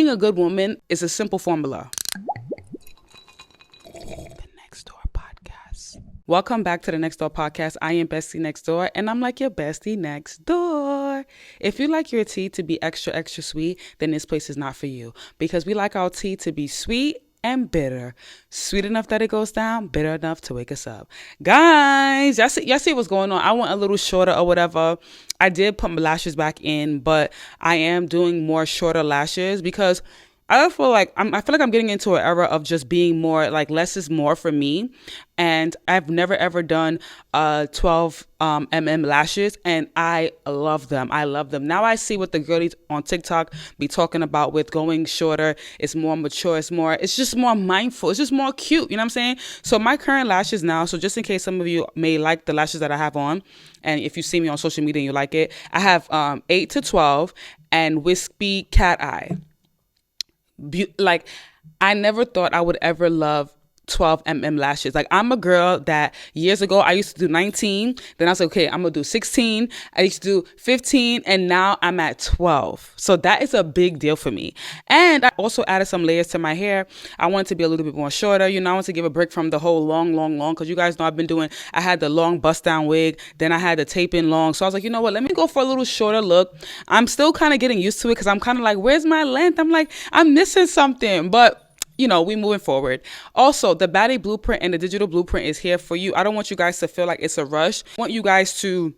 being a good woman is a simple formula. The Next Door Podcast. Welcome back to the Next Door Podcast. I am Bestie Next Door, and I'm like your bestie next door. If you like your tea to be extra, extra sweet, then this place is not for you, because we like our tea to be sweet and bitter. Sweet enough that it goes down, bitter enough to wake us up. Guys, y'all see what's going on. I went a little shorter or whatever. I did put my lashes back in, but I am doing more shorter lashes because I feel like I'm getting into an era of just being more like less is more for me. And I've never ever done 12 lashes, and I love them. I love them. Now I see what the girlies on TikTok be talking about with going shorter. It's more mature. It's just more mindful. It's just more cute. You know what I'm saying? So my current lashes now, so just in case some of you may like the lashes that I have on, and if you see me on social media and you like it, I have 8 to 12 and wispy cat eye. Like, I never thought I would ever love 12 lashes. Like, I'm a girl that years ago I used to do 19, then I was like, okay, I'm gonna do 16, I used to do 15, and now I'm at 12. So that is a big deal for me. And I also added some layers to my hair. I wanted to be a little bit more shorter, you know. I want to give a break from the whole long, because you guys know I had the long bust down wig, then I had the tape in long. So I was like, you know what, let me go for a little shorter look. I'm still kind of getting used to it because I'm kind of like, where's my length? I'm like, I'm missing something, but you know, we moving forward. Also, the baddie blueprint and the digital blueprint is here for you. I don't want you guys to feel like it's a rush. I want you guys to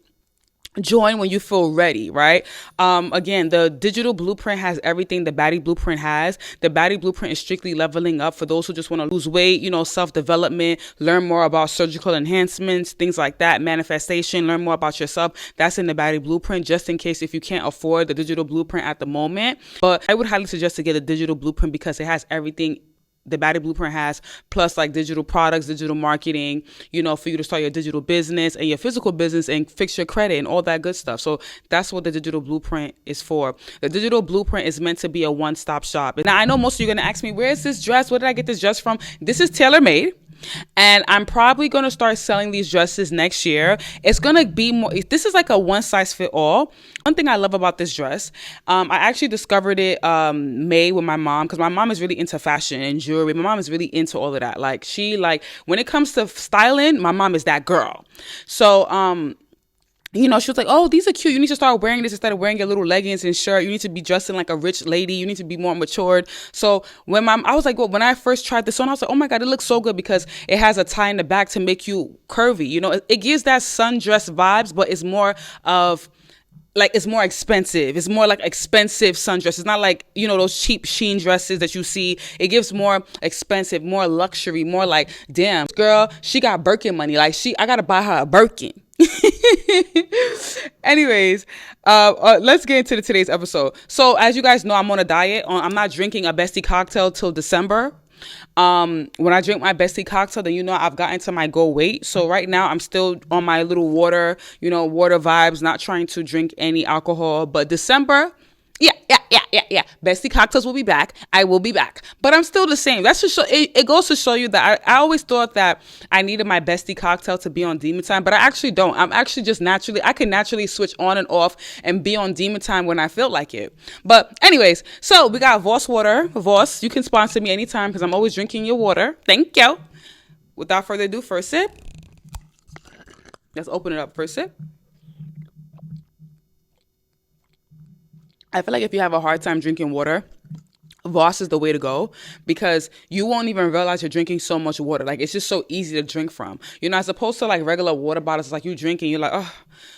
join when you feel ready, right? Again, the digital blueprint has everything the baddie blueprint has. The baddie blueprint is strictly leveling up for those who just want to lose weight, you know, self-development, learn more about surgical enhancements, things like that, manifestation, learn more about yourself. That's in the baddie blueprint, just in case if you can't afford the digital blueprint at the moment. But I would highly suggest to get a digital blueprint because it has everything the baddie blueprint has, plus like digital products, digital marketing, you know, for you to start your digital business and your physical business and fix your credit and all that good stuff. So that's what the digital blueprint is for. The digital blueprint is meant to be a one-stop shop. Now, I know most of you are going to ask me, where is this dress? Where did I get this dress from? This is tailor-made. And I'm probably going to start selling these dresses next year. It's going to be more, this is like a one size fit all. One thing I love about this dress, I actually discovered it made with my mom, because my mom is really into fashion and jewelry. My mom is really into all of that. Like, when it comes to styling, my mom is that girl. So, you know, she was like, oh, these are cute. You need to start wearing this instead of wearing your little leggings and shirt. You need to be dressing like a rich lady. You need to be more matured. So I was like, well, when I first tried this on, I was like, oh my God, it looks so good because it has a tie in the back to make you curvy. You know, it gives that sundress vibes, but it's more of like, it's more expensive. It's more like expensive sundress. It's not like, you know, those cheap Shein dresses that you see. It gives more expensive, more luxury, more like, damn, girl, she got Birkin money. Like, I got to buy her a Birkin. Anyways, let's get into today's episode. So as you guys know, I'm on a diet. I'm not drinking a bestie cocktail till December. When I drink my bestie cocktail, then you know I've gotten to my goal weight. So right now I'm still on my little water vibes, not trying to drink any alcohol. But December, yeah. Bestie cocktails will be back. I will be back, but I'm still the same. That's just it goes to show you that I always thought that I needed my bestie cocktail to be on demon time, but I actually don't. I'm actually just I can naturally switch on and off and be on demon time when I feel like it. But anyways, so we got Voss water. Voss, you can sponsor me anytime because I'm always drinking your water. Thank you. Without further ado, first sip. Let's open it up. First sip. I feel like if you have a hard time drinking water, Voss is the way to go because you won't even realize you're drinking so much water. Like, it's just so easy to drink from. You know, as opposed to like regular water bottles, it's like you drink and you're like, oh.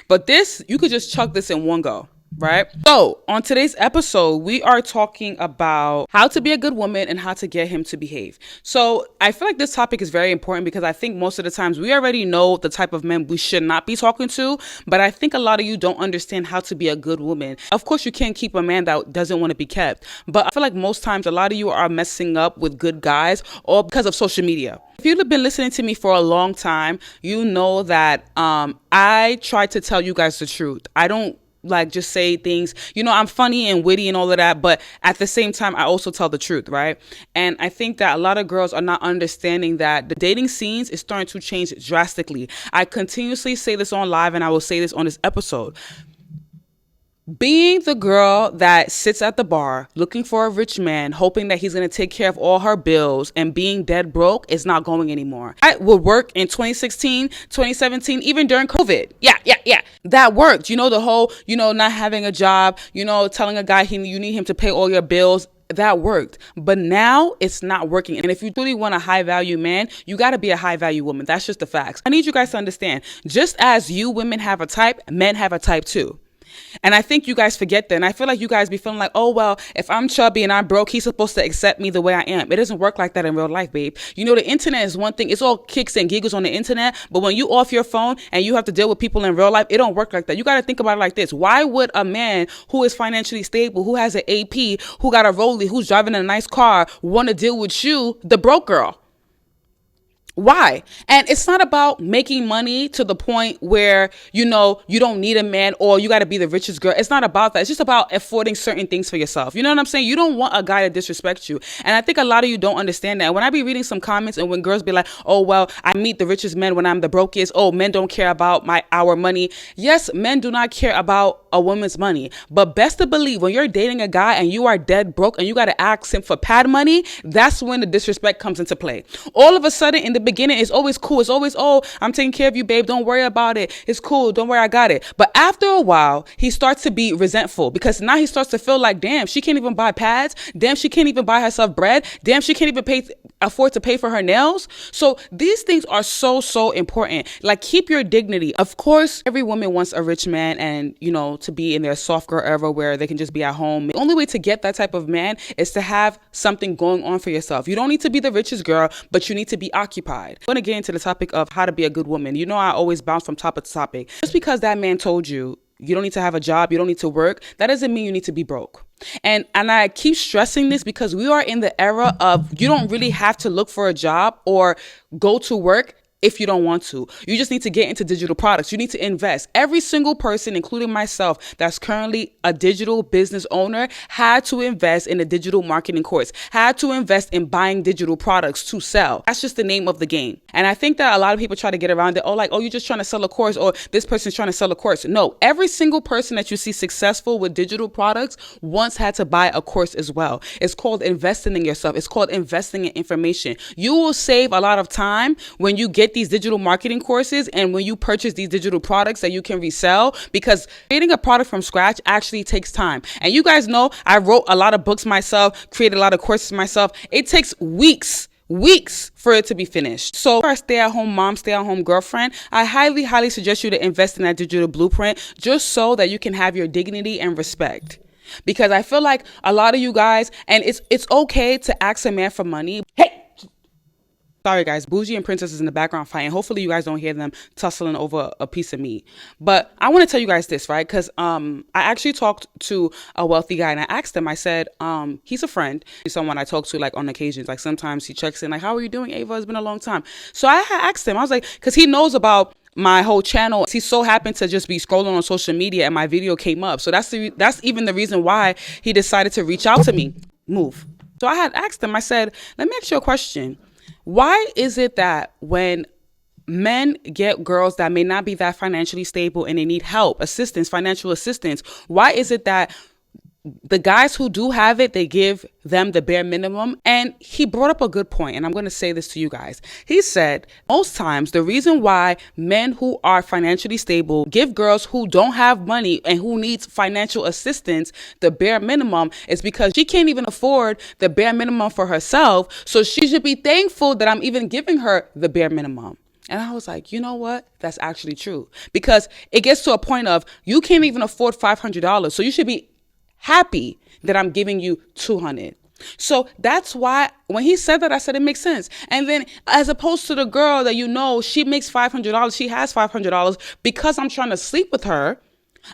But this, you could just chug this in one go. Right? So on today's episode, we are talking about how to be a good woman and how to get him to behave. So I feel like this topic is very important because I think most of the times we already know the type of men we should not be talking to, but I think a lot of you don't understand how to be a good woman. Of course, you can't keep a man that doesn't want to be kept, but I feel like most times a lot of you are messing up with good guys all because of social media. If you've been listening to me for a long time, you know that I try to tell you guys the truth. I don't like just say things, you know, I'm funny and witty and all of that, but at the same time, I also tell the truth, right? And I think that a lot of girls are not understanding that the dating scenes is starting to change drastically. I continuously say this on live and I will say this on this episode. Being the girl that sits at the bar looking for a rich man, hoping that he's going to take care of all her bills and being dead broke is not going anymore. That would work in 2016, 2017, even during COVID. Yeah. That worked. The whole, not having a job, telling a guy you need him to pay all your bills. That worked. But now it's not working. And if you really want a high value man, you got to be a high value woman. That's just the facts. I need you guys to understand, just as you women have a type, men have a type too. And I think you guys forget that. And I feel like you guys be feeling like, oh, well, if I'm chubby and I'm broke, he's supposed to accept me the way I am. It doesn't work like that in real life, babe. The internet is one thing. It's all kicks and giggles on the internet. But when you off your phone and you have to deal with people in real life, it don't work like that. You got to think about it like this. Why would a man who is financially stable, who has an AP, who got a rollie, who's driving a nice car, want to deal with you, the broke girl? Why? And it's not about making money to the point where, you don't need a man or you got to be the richest girl. It's not about that. It's just about affording certain things for yourself. You know what I'm saying? You don't want a guy to disrespect you. And I think a lot of you don't understand that. When I be reading some comments and when girls be like, oh, well, I meet the richest men when I'm the brokest. Oh, men don't care about our money. Yes, men do not care about a woman's money. But best to believe when you're dating a guy and you are dead broke and you got to ask him for pad money, that's when the disrespect comes into play. All of a sudden in the beginning, it's always cool. It's always, oh, I'm taking care of you, babe. Don't worry about it. It's cool. Don't worry. I got it. But after a while, he starts to be resentful because now he starts to feel like, damn, she can't even buy pads. Damn, she can't even buy herself bread. Damn, she can't even afford to pay for her nails. So these things are so important. Like, keep your dignity. Of course, every woman wants a rich man and, to be in their soft girl era where they can just be at home. The only way to get that type of man is to have something going on for yourself. You don't need to be the richest girl, but you need to be occupied. I'm going to get into the topic of how to be a good woman. I always bounce from topic to topic. Just because that man told you don't need to have a job, you don't need to work, that doesn't mean you need to be broke. And I keep stressing this because we are in the era of you don't really have to look for a job or go to work if you don't want to. You just need to get into digital products. You need to invest. Every single person, including myself, that's currently a digital business owner, had to invest in a digital marketing course, had to invest in buying digital products to sell. That's just the name of the game. And I think that a lot of people try to get around it. Oh, you're just trying to sell a course, or this person's trying to sell a course. No, every single person that you see successful with digital products once had to buy a course as well. It's called investing in yourself. It's called investing in information. You will save a lot of time when you get these digital marketing courses and when you purchase these digital products that you can resell, because creating a product from scratch actually takes time. And you guys know I wrote a lot of books myself, created a lot of courses myself. It takes weeks for it to be finished. So for a stay-at-home mom, stay-at-home girlfriend, I highly suggest you to invest in that digital blueprint just so that you can have your dignity and respect. Because I feel like a lot of you guys, and it's okay to ask a man for money. Hey! Sorry, guys. Bougie and Princess is in the background fighting. Hopefully, you guys don't hear them tussling over a piece of meat. But I want to tell you guys this, right? Because I actually talked to a wealthy guy and I asked him, I said, he's a friend. He's someone I talk to like on occasions. Like sometimes he checks in like, how are you doing, Ava? It's been a long time. So I asked him, I was like, because he knows about my whole channel. He so happened to just be scrolling on social media and my video came up. So that's even the reason why he decided to reach out to me. Move. So I had asked him, I said, let me ask you a question. Why is it that when men get girls that may not be that financially stable and they need help, assistance, financial assistance, why is it that the guys who do have it, they give them the bare minimum? And he brought up a good point, and I'm going to say this to you guys. He said, most times, the reason why men who are financially stable give girls who don't have money and who needs financial assistance the bare minimum is because she can't even afford the bare minimum for herself. So she should be thankful that I'm even giving her the bare minimum. And I was like, you know what? That's actually true. Because it gets to a point of you can't even afford $500. So you should be happy that I'm giving you $200. So that's why when he said that, I said, it makes sense. And then as opposed to the girl that, she makes $500, she has $500, because I'm trying to sleep with her,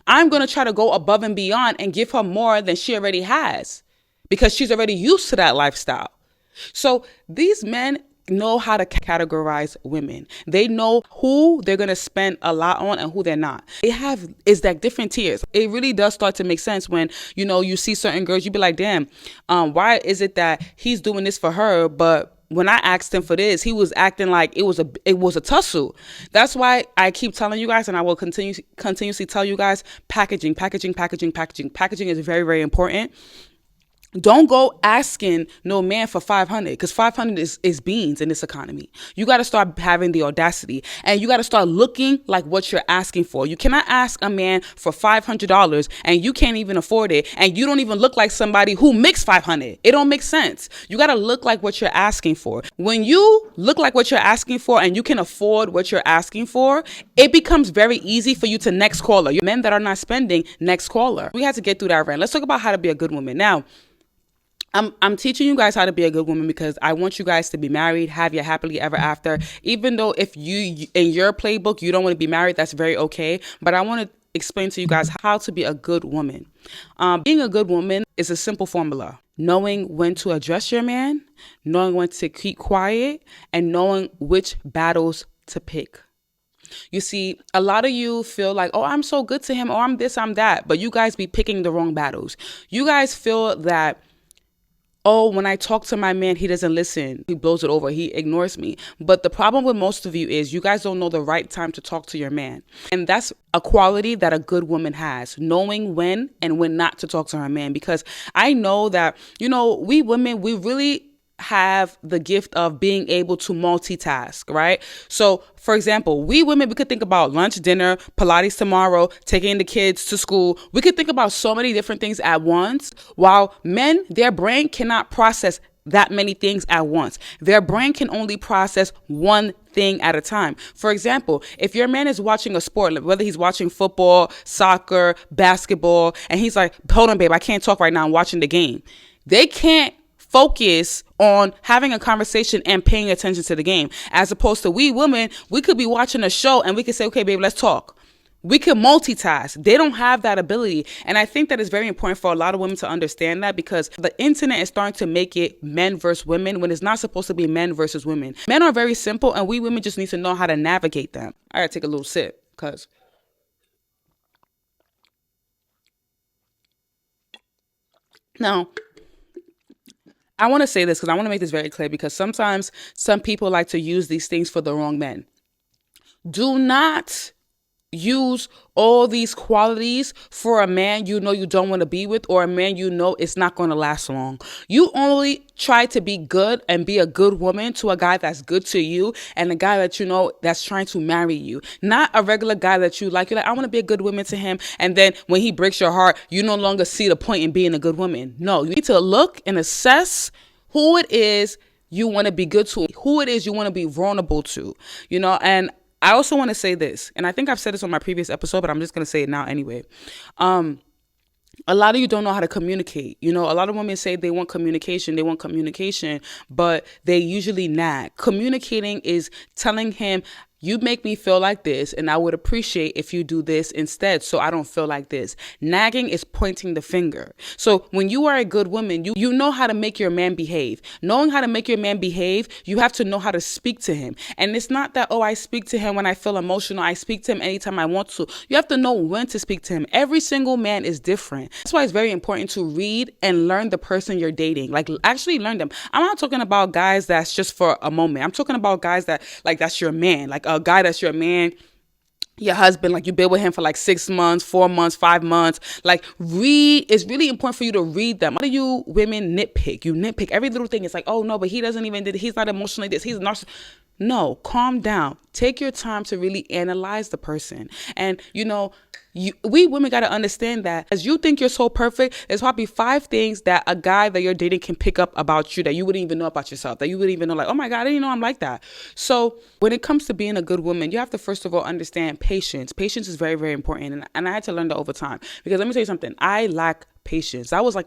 I'm going to try to go above and beyond and give her more than she already has because she's already used to that lifestyle. So these men know how to categorize women. They know who they're going to spend a lot on and who they're not. It's like different tiers. It really does start to make sense when, you see certain girls, you be like, damn, why is it that he's doing this for her, but when I asked him for this, he was acting like it was a tussle. That's why I keep telling you guys, and I will continuously tell you guys, packaging. Packaging is very, very important. Don't go asking no man for 500, because 500 is beans in this economy. You got to start having the audacity, and you got to start looking like what you're asking for. You cannot ask a man for $500 and you can't even afford it, and you don't even look like somebody who makes 500. It don't make sense. You got to look like what you're asking for. When you look like what you're asking for and you can afford what you're asking for, it becomes very easy for you to next caller. You men that are not spending, next caller. We had to get through that rant. Let's talk about how to be a good woman. Now, I'm teaching you guys how to be a good woman because I want you guys to be married, have your happily ever after. Even though if you, in your playbook, you don't want to be married, that's very okay. But I want to explain to you guys how to be a good woman. Being a good woman is a simple formula. Knowing when to address your man, knowing when to keep quiet, and knowing which battles to pick. You see, a lot of you feel like, oh, I'm so good to him, or I'm this, I'm that. But you guys be picking the wrong battles. You guys feel that, oh, when I talk to my man, he doesn't listen. He blows it over. He ignores me. But the problem with most of you is you guys don't know the right time to talk to your man. And that's a quality that a good woman has, knowing when and when not to talk to her man. Because I know that, we women, we really have the gift of being able to multitask, right? So, for example, we women, we could think about lunch, dinner, Pilates tomorrow, taking the kids to school. We could think about so many different things at once, while men, their brain cannot process that many things at once. Their brain can only process one thing at a time. For example, if your man is watching a sport, whether he's watching football, soccer, basketball, and he's like, hold on, babe, I can't talk right now, I'm watching the game. They can't focus on having a conversation and paying attention to the game. As opposed to we women, we could be watching a show and we could say, okay, babe, let's talk. We can multitask. They don't have that ability. And I think that is very important for a lot of women to understand that, because the internet is starting to make it men versus women when it's not supposed to be men versus women. Men are very simple, and we women just need to know how to navigate them. I gotta take a little sip because now, I want to say this because I want to make this very clear, because sometimes some people like to use these things for the wrong men. Do not use all these qualities for a man you don't want to be with, or a man it's not going to last long. You only try to be good and be a good woman to a guy that's good to you, and a guy that that's trying to marry you. Not a regular guy that you like. You're like, I want to be a good woman to him, and then when he breaks your heart, you no longer see the point in being a good woman. No, you need to look and assess who it is you want to be good to, who it is you want to be vulnerable to, and I also want to say this, and I think I've said this on my previous episode, but I'm just going to say it now anyway. A lot of you don't know how to communicate. A lot of women say they want communication, but they usually nag. Communicating is telling him, you make me feel like this, and I would appreciate if you do this instead so I don't feel like this. Nagging is pointing the finger. So when you are a good woman, you know how to make your man behave. Knowing how to make your man behave, you have to know how to speak to him. And it's not that, I speak to him when I feel emotional. I speak to him anytime I want to. You have to know when to speak to him. Every single man is different. That's why it's very important to read and learn the person you're dating. Like, actually learn them. I'm not talking about guys that's just for a moment. I'm talking about guys that, like, that's your man. Like, a guy that's your man, your husband, like, you've been with him for like 6 months, 4 months, 5 months. Like, it's really important for you to read them. A lot of you women nitpick. You nitpick every little thing. It's like, oh no, but he doesn't even he's not emotionally this. He's not. No, calm down. Take your time to really analyze the person. And we women got to understand that as you think you're so perfect, there's probably 5 things that a guy that you're dating can pick up about you that you wouldn't even know about yourself, that you wouldn't even know, like, oh my God, I didn't know I'm like that. So when it comes to being a good woman, you have to first of all understand patience. Patience is very, very important. And I had to learn that over time, because let me tell you something. I lack patience. I was like,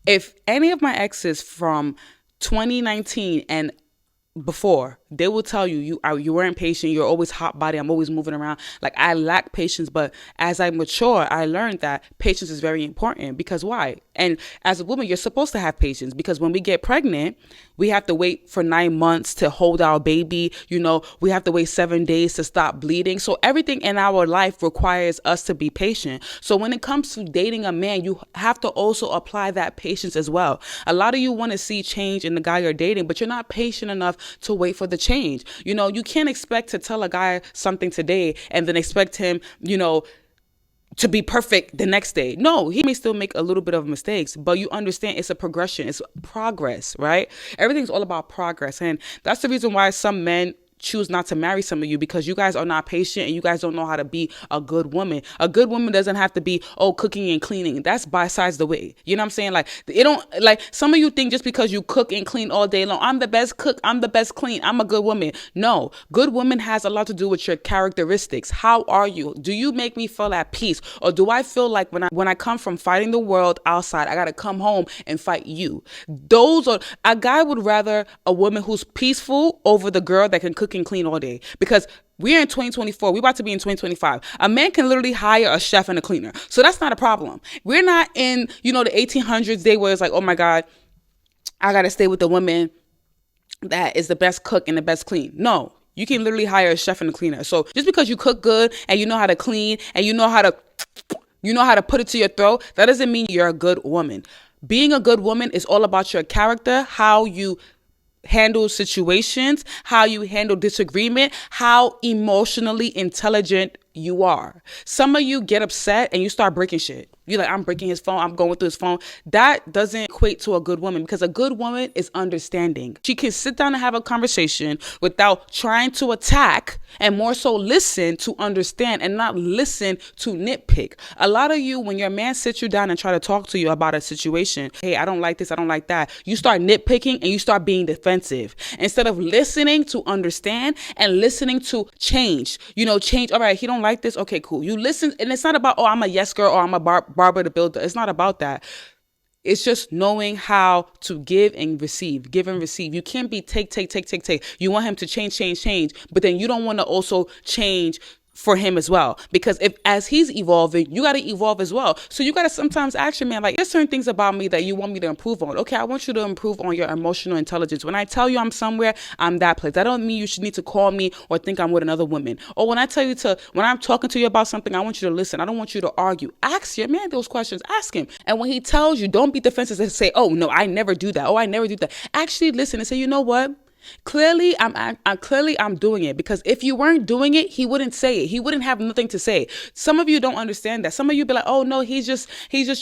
if any of my exes from 2019 and before, they will tell you, you weren't patient. You're always hot body. I'm always moving around. Like, I lack patience. But as I mature, I learned that patience is very important. Because why? And as a woman, you're supposed to have patience, because when we get pregnant, we have to wait for 9 months to hold our baby. We have to wait 7 days to stop bleeding. So everything in our life requires us to be patient. So when it comes to dating a man, you have to also apply that patience as well. A lot of you want to see change in the guy you're dating, but you're not patient enough to wait for the change. You can't expect to tell a guy something today and then expect him, to be perfect the next day. No, he may still make a little bit of mistakes, but you understand it's a progression, it's progress, right? Everything's all about progress. And that's the reason why some men choose not to marry some of you, because you guys are not patient and you guys don't know how to be a good woman. A good woman doesn't have to be, cooking and cleaning. That's besides the way. You know what I'm saying? Like, it don't, like, some of you think just because you cook and clean all day long, I'm the best cook, I'm the best clean, I'm a good woman. No, good woman has a lot to do with your characteristics. How are you? Do you make me feel at peace? Or do I feel like when I come from fighting the world outside, I got to come home and fight you? A guy would rather a woman who's peaceful over the girl that can cook and clean all day, because we're in 2024. We're about to be in 2025. A man can literally hire a chef and a cleaner. So that's not a problem. We're not in, the 1800s day where it's like, oh my God, I got to stay with the woman that is the best cook and the best clean. No, you can literally hire a chef and a cleaner. So just because you cook good and you know how to clean and you know how to put it to your throat, that doesn't mean you're a good woman. Being a good woman is all about your character, how you handle situations, how you handle disagreement, how emotionally intelligent you are. Some of you get upset and you start breaking shit. You're like, I'm breaking his phone, I'm going through his phone. That doesn't equate to a good woman, because a good woman is understanding. She can sit down and have a conversation without trying to attack, and more so listen to understand and not listen to nitpick. A lot of you, when your man sits you down and try to talk to you about a situation, hey, I don't like this, I don't like that, you start nitpicking and you start being defensive instead of listening to understand and listening to change. Change. All right, he don't like this. Okay, cool. You listen, and it's not about, I'm a yes girl or I'm a Barbara the Builder. It's not about that. It's just knowing how to give and receive. Give and receive. You can't be take. You want him to change, but then you don't want to also change for him as well, because as he's evolving, you got to evolve as well. So you got to sometimes ask your man, like, there's certain things about me that you want me to improve on. Okay, I want you to improve on your emotional intelligence. When I tell you I'm somewhere, I'm that place. That don't mean you should need to call me or think I'm with another woman. Or when I'm talking to you about something, I want you to listen. I don't want you to argue. Ask your man those questions. Ask him. And when he tells you, don't be defensive and say, oh no, I never do that. Oh, I never do that. Actually listen and say, you know what? Clearly, I'm doing it, because if you weren't doing it, he wouldn't say it. He wouldn't have nothing to say. Some of you don't understand that. Some of you be like, oh no, he's just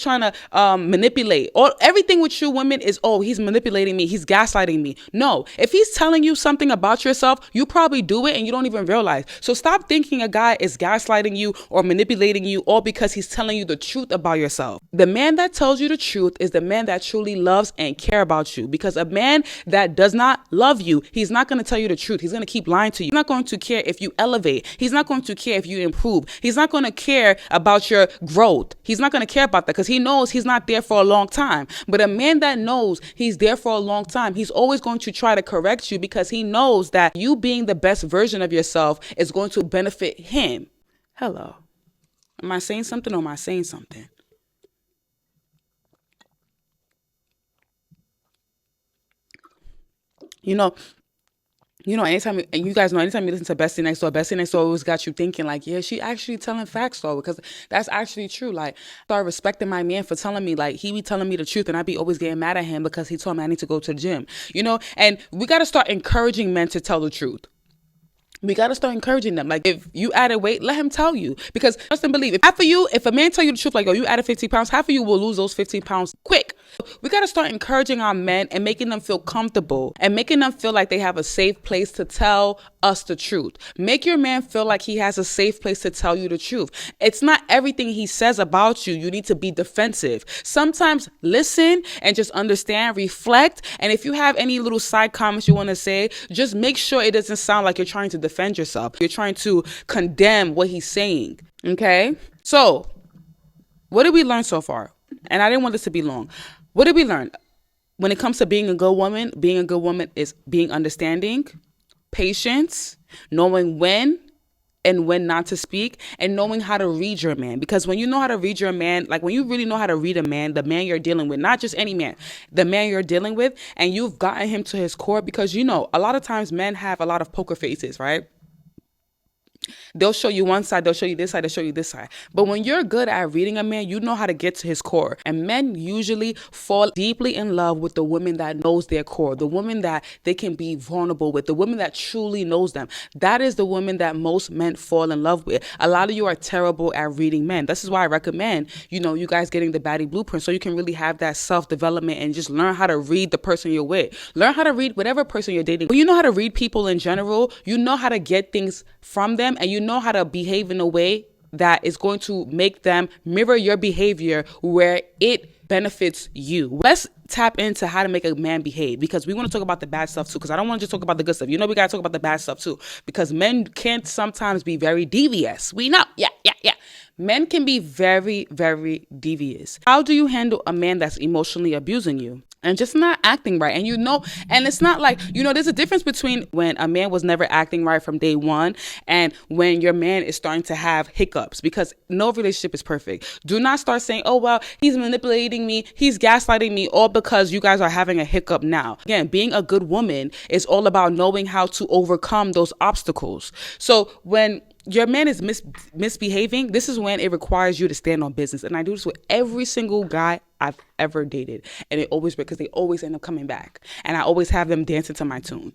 trying to manipulate. Or everything with you women is, oh, he's manipulating me. He's gaslighting me. No, if he's telling you something about yourself, you probably do it and you don't even realize. So stop thinking a guy is gaslighting you or manipulating you all because he's telling you the truth about yourself. The man that tells you the truth is the man that truly loves and care about you, because a man that does not love you, he's not going to tell you the truth. He's going to keep lying to you. He's not going to care if you elevate. He's not going to care if you improve. He's not going to care about your growth. He's not going to care about that, because he knows he's not there for a long time. But a man that knows he's there for a long time, he's always going to try to correct you, because he knows that you being the best version of yourself is going to benefit him. Hello. Am I saying something or am I saying something? Anytime you listen to Bestie Next Door always got you thinking like, yeah, she actually telling facts though, because that's actually true. Like, start respecting my man for telling me, like, he be telling me the truth and I be always getting mad at him because he told me I need to go to the gym, and we got to start encouraging men to tell the truth. We got to start encouraging them. Like, if you added weight, let him tell you. Because trust and believe, if a man tell you the truth, like, oh, you added 15 pounds, half of you will lose those 15 pounds quick. We got to start encouraging our men and making them feel comfortable and making them feel like they have a safe place to tell us the truth. Make your man feel like he has a safe place to tell you the truth. It's not everything he says about you. You need to be defensive. Sometimes listen and just understand, reflect. And if you have any little side comments you want to say, just make sure it doesn't sound like you're trying to defend yourself. You're trying to condemn what he's saying. Okay? So, what did we learn so far? And I didn't want this to be long. What did we learn? When it comes to being a good woman is being understanding, patience, knowing when and when not to speak, and knowing how to read your man. Because when you know how to read your man, like when you really know how to read a man, the man you're dealing with, not just any man, the man you're dealing with, and you've gotten him to his core, because a lot of times men have a lot of poker faces, right? They'll show you one side, they'll show you this side, they'll show you this side. But when you're good at reading a man, you know how to get to his core. And men usually fall deeply in love with the woman that knows their core, the woman that they can be vulnerable with, the woman that truly knows them. That is the woman that most men fall in love with. A lot of you are terrible at reading men. This is why I recommend, you guys getting the baddie blueprint, so you can really have that self-development and just learn how to read the person you're with. Learn how to read whatever person you're dating. When you know how to read people in general, you know how to get things from them, and you know how to behave in a way that is going to make them mirror your behavior where it benefits you. Let's tap into how to make a man behave, because we want to talk about the bad stuff too, because I don't want to just talk about the good stuff. We got to talk about the bad stuff too, because men can sometimes be very devious. We know. Yeah. Men can be very, very devious. How do you handle a man that's emotionally abusing you and just not acting right? And and it's not like, there's a difference between when a man was never acting right from day one and when your man is starting to have hiccups, because no relationship is perfect. Do not start saying, oh, well, he's manipulating me, he's gaslighting me, all because you guys are having a hiccup now. Again, being a good woman is all about knowing how to overcome those obstacles. So when your man is misbehaving, this is when it requires you to stand on business. And I do this with every single guy I've ever dated. And it always, because they always end up coming back. And I always have them dancing to my tune.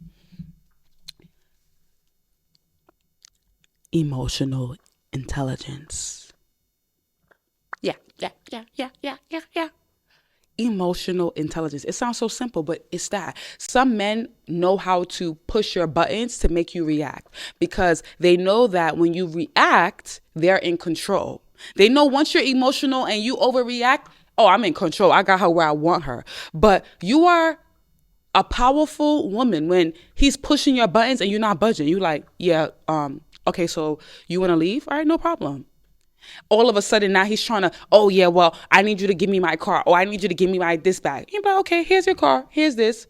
Emotional intelligence. Yeah. Emotional intelligence. It sounds so simple, but it's that. Some men know how to push your buttons to make you react, because they know that when you react, they're in control. They know once you're emotional and you overreact, oh, I'm in control. I got her where I want her. But you are a powerful woman when he's pushing your buttons and you're not budging. You like, yeah, okay, so you want to leave? All right, no problem. All of a sudden now he's trying to, oh yeah, well, I need you to give me my car. Oh, I need you to give me this bag. You're like, okay, here's your car. Here's this.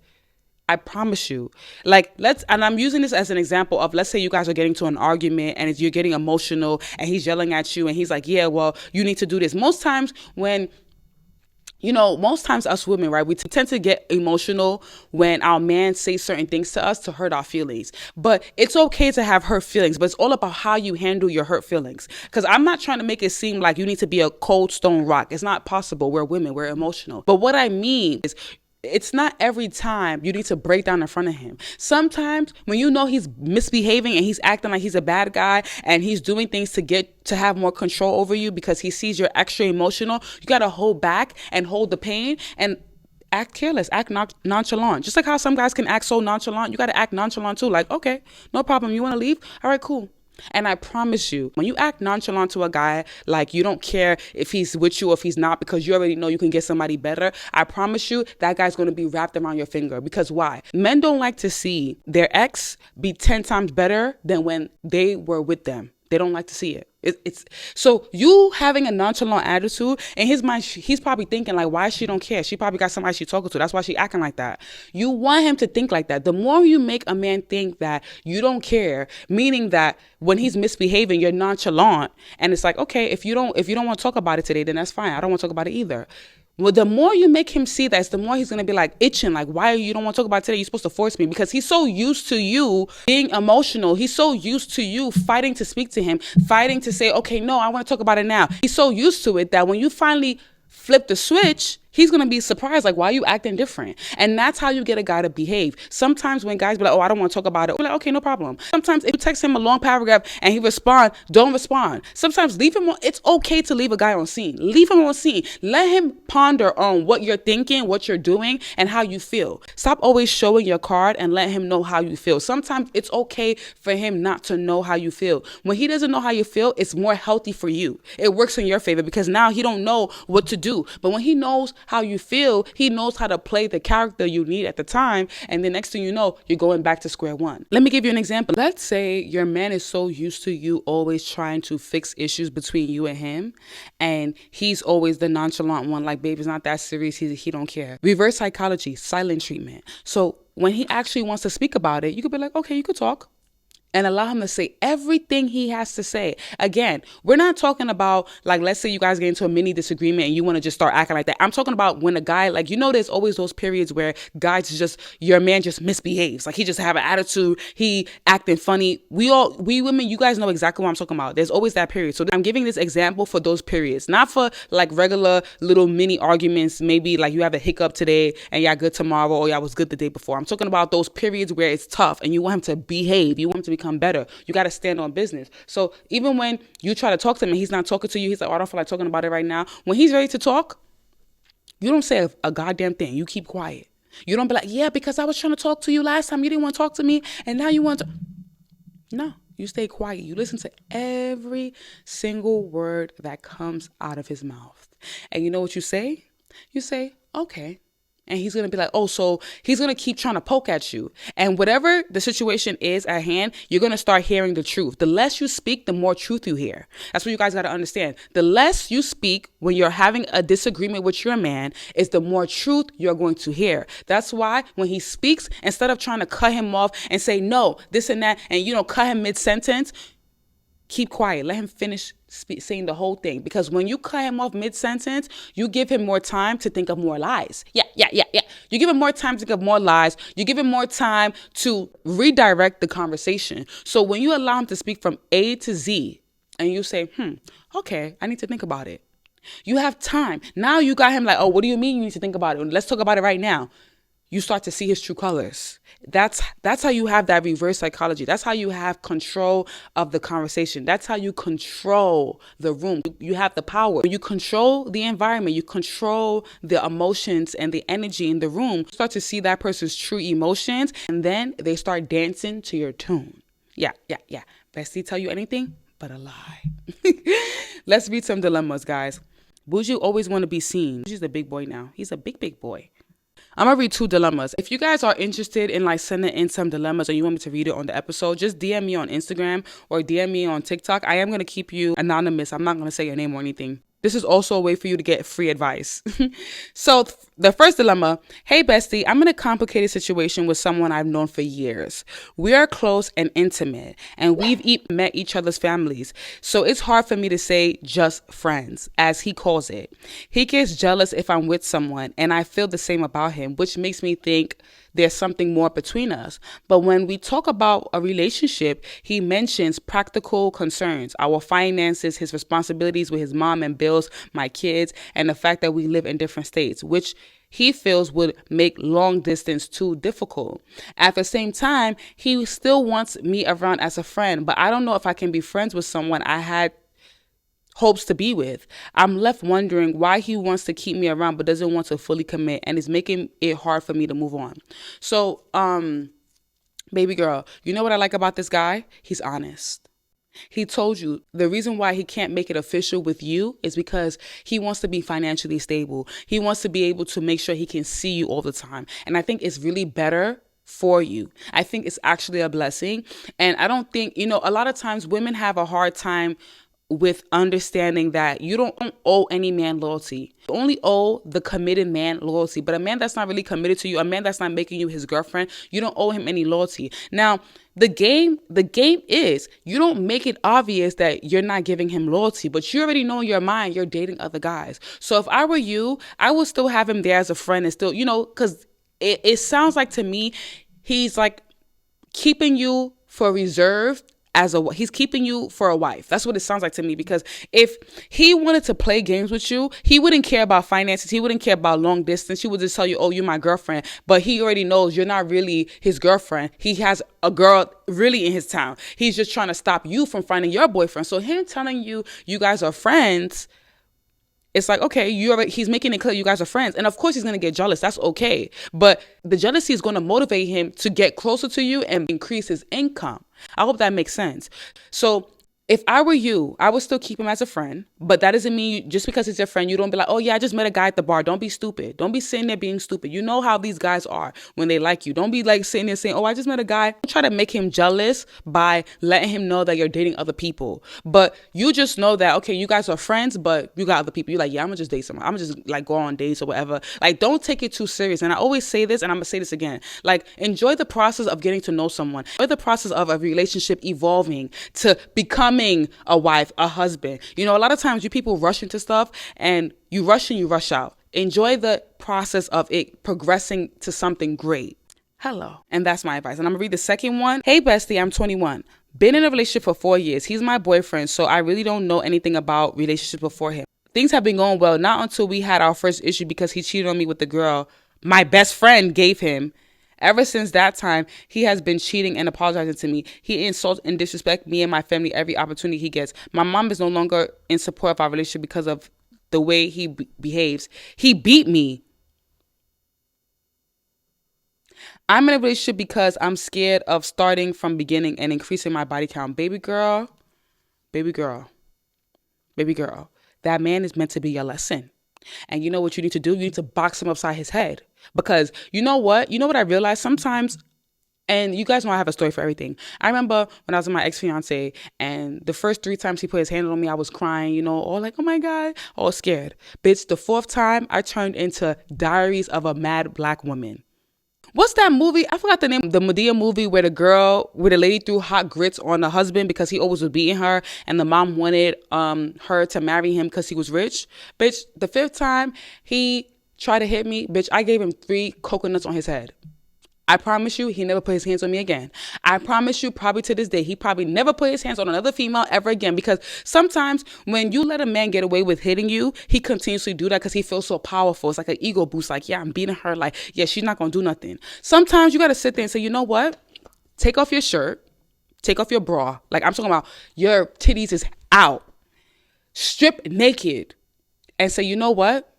I promise you. And I'm using this as an example of, let's say you guys are getting to an argument and you're getting emotional and he's yelling at you and he's like, yeah, well, you need to do this. Most times us women, right, we tend to get emotional when our man says certain things to us to hurt our feelings. But it's okay to have hurt feelings, but it's all about how you handle your hurt feelings. Because I'm not trying to make it seem like you need to be a cold stone rock. It's not possible. We're women. We're emotional. But what I mean is, it's not every time you need to break down in front of him. Sometimes when you know he's misbehaving and he's acting like he's a bad guy and he's doing things to have more control over you because he sees you're extra emotional, you got to hold back and hold the pain and act careless, act nonchalant. Just like how some guys can act so nonchalant, you got to act nonchalant too. Like, okay, no problem. You want to leave? All right, cool. And I promise you, when you act nonchalant to a guy, like you don't care if he's with you or if he's not, because you already know you can get somebody better, I promise you that guy's going to be wrapped around your finger. Because why? Men don't like to see their ex be 10 times better than when they were with them. They don't like to see it. It's so you having a nonchalant attitude, in his mind, he's probably thinking like, why she don't care? She probably got somebody she's talking to. That's why she acting like that. You want him to think like that. The more you make a man think that you don't care, meaning that when he's misbehaving, you're nonchalant, and it's like, okay, if you don't want to talk about it today, then that's fine. I don't want to talk about it either. Well, the more you make him see that, the more he's going to be like itching, like, why you don't want to talk about it today? You're supposed to force me, because he's so used to you being emotional. He's so used to you fighting to speak to him, fighting to say, okay, no, I want to talk about it now. He's so used to it that when you finally flip the switch, he's going to be surprised, like, why are you acting different? And that's how you get a guy to behave. Sometimes when guys be like, oh, I don't want to talk about it, we're like, okay, no problem. Sometimes if you text him a long paragraph and he don't respond. Sometimes leave him on. It's okay to leave a guy on scene. Leave him on scene. Let him ponder on what you're thinking, what you're doing, and how you feel. Stop always showing your card and let him know how you feel. Sometimes it's okay for him not to know how you feel. When he doesn't know how you feel, it's more healthy for you. It works in your favor, because now he don't know what to do. But when he knows how you feel, he knows how to play the character you need at the time. And the next thing you know, you're going back to square one. Let me give you an example. Let's say your man is so used to you always trying to fix issues between you and him, and he's always the nonchalant one, like, babe, it's not that serious. He don't care. Reverse psychology, silent treatment. So when he actually wants to speak about it, you could be like, okay, you could talk. And allow him to say everything he has to say. Again, we're not talking about, like, let's say you guys get into a mini disagreement and you want to just start acting like that. I'm talking about when a guy, like, there's always those periods where guys your man just misbehaves. Like, he just have an attitude. He acting funny. We women, you guys know exactly what I'm talking about. There's always that period. So I'm giving this example for those periods, not for like regular little mini arguments. Maybe like you have a hiccup today and y'all good tomorrow, or y'all was good the day before. I'm talking about those periods where it's tough and you want him to behave. You want him to become better. You got to stand on business. So even when you try to talk to him and he's not talking to you, he's like, oh, I don't feel like talking about it right now. When he's ready to talk, you don't say a goddamn thing. You keep quiet. You don't be like, yeah, because I was trying to talk to you last time. You didn't want to talk to me. And now you want to. No, you stay quiet. You listen to every single word that comes out of his mouth. And you know what you say? You say, okay. And he's going to be like, oh, so he's going to keep trying to poke at you. And whatever the situation is at hand, you're going to start hearing the truth. The less you speak, the more truth you hear. That's what you guys got to understand. The less you speak when you're having a disagreement with your man is the more truth you're going to hear. That's why when he speaks, instead of trying to cut him off and say, no, this and that, and, cut him mid-sentence, keep quiet. Let him finish saying the whole thing. Because when you cut him off mid-sentence, you give him more time to think of more lies. Yeah. You give him more time to think of more lies. You give him more time to redirect the conversation. So when you allow him to speak from A to Z and you say, okay, I need to think about it. You have time. Now you got him like, oh, what do you mean you need to think about it? Let's talk about it right now. You start to see his true colors. That's how you have that reverse psychology. That's how you have control of the conversation. That's how you control the room. You have the power. You control the environment. You control the emotions and the energy in the room. You start to see that person's true emotions, and then they start dancing to your tune. Yeah. Bestie tell you anything but a lie. Let's read some dilemmas, guys. Would you always want to be seen? He's a big boy now. He's a big boy. I'm going to read 2 dilemmas. If you guys are interested in like sending in some dilemmas or you want me to read it on the episode, just DM me on Instagram or DM me on TikTok. I am going to keep you anonymous. I'm not going to say your name or anything. This is also a way for you to get free advice. So the first dilemma, hey bestie, I'm in a complicated situation with someone I've known for years. We are close and intimate, and we've met each other's families. So it's hard for me to say just friends, as he calls it. He gets jealous if I'm with someone, and I feel the same about him, which makes me think there's something more between us. But when we talk about a relationship, he mentions practical concerns, our finances, his responsibilities with his mom and bills, my kids, and the fact that we live in different states, which he feels would make long distance too difficult. At the same time, he still wants me around as a friend, but I don't know if I can be friends with someone I had hopes to be with. I'm left wondering why he wants to keep me around but doesn't want to fully commit, and it's making it hard for me to move on. So, baby girl, you know what I like about this guy? He's honest. He told you the reason why he can't make it official with you is because he wants to be financially stable. He wants to be able to make sure he can see you all the time. And I think it's really better for you. I think it's actually a blessing. And I don't think, a lot of times women have a hard time with understanding that you don't owe any man loyalty. You only owe the committed man loyalty. But a man that's not really committed to you, a man that's not making you his girlfriend, you don't owe him any loyalty. Now, the game is you don't make it obvious that you're not giving him loyalty, but you already know in your mind you're dating other guys. So if I were you, I would still have him there as a friend and still, because it sounds like to me, he's like keeping you for reserve. He's keeping you for a wife. That's what it sounds like to me, because if he wanted to play games with you, he wouldn't care about finances. He wouldn't care about long distance. He would just tell you, oh, you're my girlfriend. But he already knows you're not really his girlfriend. He has a girl really in his town. He's just trying to stop you from finding your boyfriend. So him telling you guys are friends, it's like, okay, he's making it clear you guys are friends. And of course he's going to get jealous. That's okay. But the jealousy is going to motivate him to get closer to you and increase his income. I hope that makes sense. So If I were you, I would still keep him as a friend, but that doesn't mean just because he's your friend, you don't be like, oh yeah, I just met a guy at the bar. Don't be stupid. Don't be sitting there being stupid. You know how these guys are when they like you. Don't be like sitting there saying, oh, I just met a guy. Don't try to make him jealous by letting him know that you're dating other people. But you just know that, okay, you guys are friends, but you got other people. You're like, yeah, I'm gonna just date someone. I'm gonna just like go on dates or whatever. Like, don't take it too serious. And I always say this, and I'm gonna say this again. Like, enjoy the process of getting to know someone. Enjoy the process of a relationship evolving to becoming a wife, a husband. You know, a lot of times you people rush into stuff and you rush in, you rush out. Enjoy the process of it progressing to something great. Hello. And that's my advice. And I'm gonna read the second one. Hey bestie, I'm 21. Been in a relationship for 4 years. He's my boyfriend, so I really don't know anything about relationships before him. Things have been going well, not until we had our first issue because he cheated on me with the girl my best friend gave him. Ever since that time, he has been cheating and apologizing to me. He insults and disrespects me and my family every opportunity he gets. My mom is no longer in support of our relationship because of the way he behaves. He beat me. I'm in a relationship because I'm scared of starting from beginning and increasing my body count. Baby girl, baby girl, baby girl. That man is meant to be your lesson. And you know what you need to do? You need to box him upside his head. Because you know what? You know what I realized sometimes, and you guys know I have a story for everything. I remember when I was with my ex-fiance and the first 3 times he put his hand on me, I was crying, you know, all like, oh my God, all scared. Bitch, the 4th time I turned into Diaries of a Mad Black Woman. What's that movie? I forgot the name. The Medea movie where the lady threw hot grits on the husband because he always was beating her and the mom wanted her to marry him because he was rich. Bitch, the 5th time he tried to hit me, bitch, I gave him 3 coconuts on his head. I promise you, he never put his hands on me again. I promise you, probably to this day, he probably never put his hands on another female ever again. Because sometimes when you let a man get away with hitting you, he continuously do that because he feels so powerful. It's like an ego boost. Like, yeah, I'm beating her. Like, yeah, she's not going to do nothing. Sometimes you got to sit there and say, you know what? Take off your shirt. Take off your bra. Like, I'm talking about your titties is out. Strip naked. And say, you know what?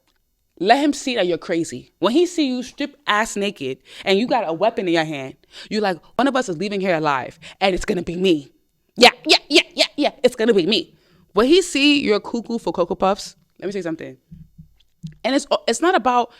Let him see that you're crazy. When he see you strip ass naked and you got a weapon in your hand, you're like, one of us is leaving here alive and it's going to be me. Yeah. It's going to be me. When he see you're cuckoo for Cocoa Puffs, let me say something. And it's not about,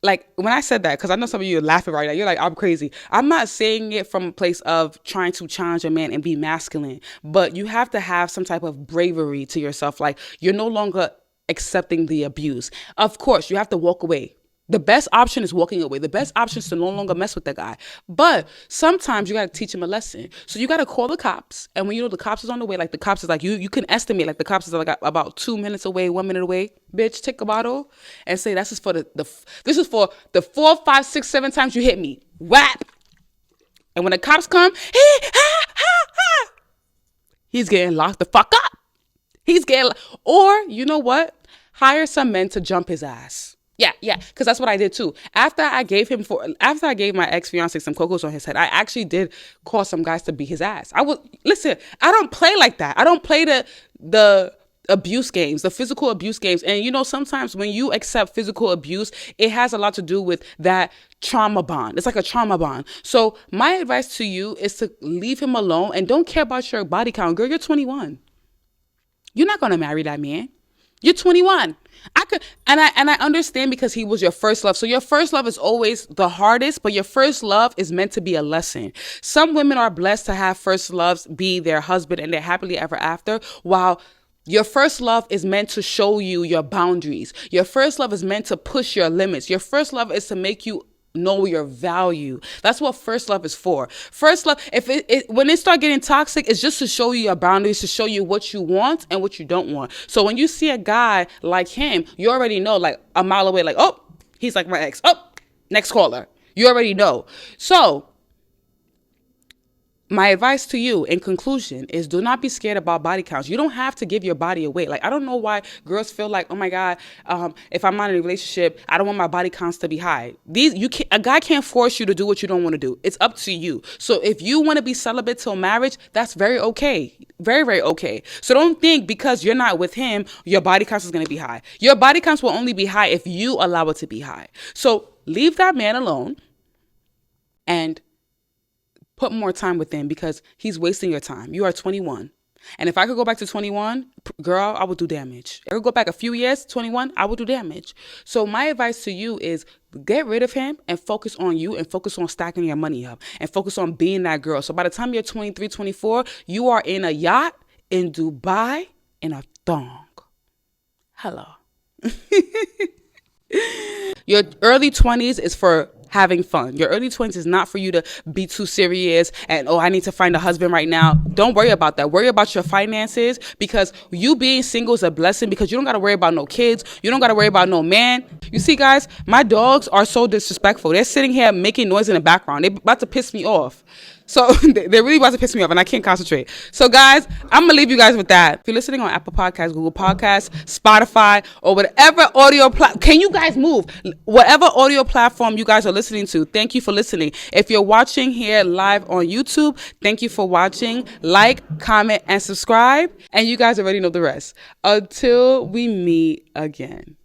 like, when I said that, because I know some of you are laughing right now. You're like, I'm crazy. I'm not saying it from a place of trying to challenge a man and be masculine, but you have to have some type of bravery to yourself. Like, you're no longer accepting the abuse. Of course, you have to walk away. The best option is walking away. The best option is to no longer mess with the guy. But sometimes you got to teach him a lesson. So you got to call the cops. And when you know the cops is on the way, like the cops is like, you can estimate, like the cops is like about 2 minutes away, 1 minute away. Bitch, take a bottle and say, this is for this is for the 4, 5, 6, 7 times you hit me. Whap. And when the cops come, he's getting locked the fuck up. Or you know what? Hire some men to jump his ass. Yeah, because that's what I did too. After I gave my ex-fiance some cocos on his head, I actually did call some guys to beat his ass. I don't play like that. I don't play the abuse games, the physical abuse games. And you know, sometimes when you accept physical abuse, it has a lot to do with that trauma bond. It's like a trauma bond. So my advice to you is to leave him alone and don't care about your body count. Girl, you're 21. You're not going to marry that man. You're 21. I understand because he was your first love. So your first love is always the hardest, but your first love is meant to be a lesson. Some women are blessed to have first loves be their husband and they're happily ever after, while your first love is meant to show you your boundaries. Your first love is meant to push your limits. Your first love is to make you know your value. That's what first love is for. First love, when it start getting toxic, it's just to show you your boundaries, to show you what you want and what you don't want. So when you see a guy like him, you already know, like a mile away, like, oh, he's like my ex. Oh, next caller. You already know. So my advice to you in conclusion is do not be scared about body counts. You don't have to give your body away. Like, I don't know why girls feel like, oh my God, if I'm not in a relationship, I don't want my body counts to be high. A guy can't force you to do what you don't want to do. It's up to you. So if you want to be celibate till marriage, that's very okay. Very, very okay. So don't think because you're not with him, your body counts is going to be high. Your body counts will only be high if you allow it to be high. So leave that man alone and put more time with him because he's wasting your time. You are 21. And if I could go back to 21, girl, I would do damage. If I could go back a few years, 21, I would do damage. So my advice to you is get rid of him and focus on you and focus on stacking your money up and focus on being that girl. So by the time you're 23, 24, you are in a yacht in Dubai in a thong. Hello. Your early 20s is for having fun. Your early 20s is not for you to be too serious and, I need to find a husband right now. Don't worry about that. Worry about your finances, because you being single is a blessing, because you don't got to worry about no kids. You don't got to worry about no man. You see, guys, my dogs are so disrespectful. They're sitting here making noise in the background. They're about to piss me off. So they're really about to piss me off and I can't concentrate. So guys, I'm going to leave you guys with that. If you're listening on Apple Podcasts, Google Podcasts, Spotify, or whatever audio can you guys move? Whatever audio platform you guys are listening to, thank you for listening. If you're watching here live on YouTube, thank you for watching. Like, comment, and subscribe. And you guys already know the rest. Until we meet again.